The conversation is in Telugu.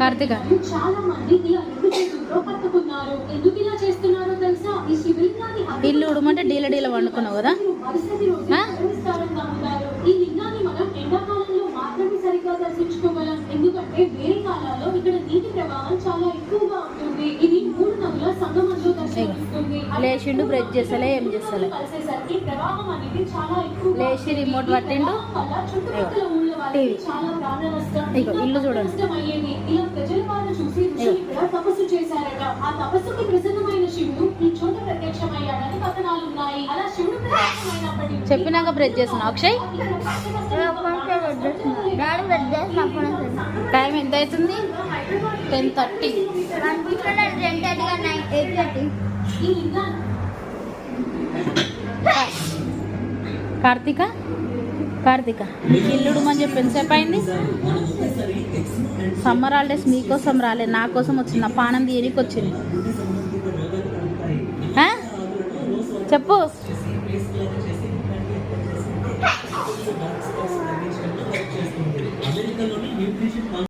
కార్తిక చాలా మంది ఈ రెండు చేతులతో పట్టుకున్నారు. ఎందుకు ఇలా చేస్తున్నారో తెలుసా? ఈ శివలింగాన్ని ఇల్లు ఉడమంటే డీల డీల వండుకున్నావు కదా. మరుసటి రోజు దర్శిస్తారని నమ్ముతారు. ఈ లింగాన్ని మనం ఎండాకాలంలో మాత్రమే సరిగ్గా దర్శించుకోగలం. ఎందుకంటే వేరే కాలాల్లో ఇక్కడ నీటి ప్రవాహం చాలా ఎక్కువగా ఉంటుంది. ఇది 3 నదుల సంగమంలో దర్శనమిస్తుంది. లేచిండు బ్రేక్ చేస్తలే ఏం చేస్తలే కలిసేసరికి ప్రవాహం అనేది చాలా ఎక్కువ లేచి రిమోట్ పట్టిండు. చుట్టుపక్కల ఊళ్ళ వాళ్ళకి చాలా ప్రాణ నష్టం ఇగో ఇల్లు చూడండి. అయ్యేది. ఇలా ప్రజల బాధ చూసి ఋషులు ఇక్కడ తపస్సు చేశారట. ఆ తపస్సుకి ప్రసన్నమైన శివుడు ఈ చోట ప్రత్యక్షమయ్యాడని కథనాలు ఉన్నాయి. అలా శివుడు ప్రత్యక్షమైనప్పటికీ చెప్పినాక బ్రేక్ చేస్తున్నావు అక్షయ్. టైం ఎంత అవుతుంది? 10:30. కార్తిక కార్తిక నీకు ఇల్లుడు అని చెప్పి ఎంతసేపు అయింది? సమ్మర్ హాలిడేస్ మీకోసం రాలేదు, నా కోసం వచ్చింది. నా పానం తీయనికి వచ్చింది. చెప్పు.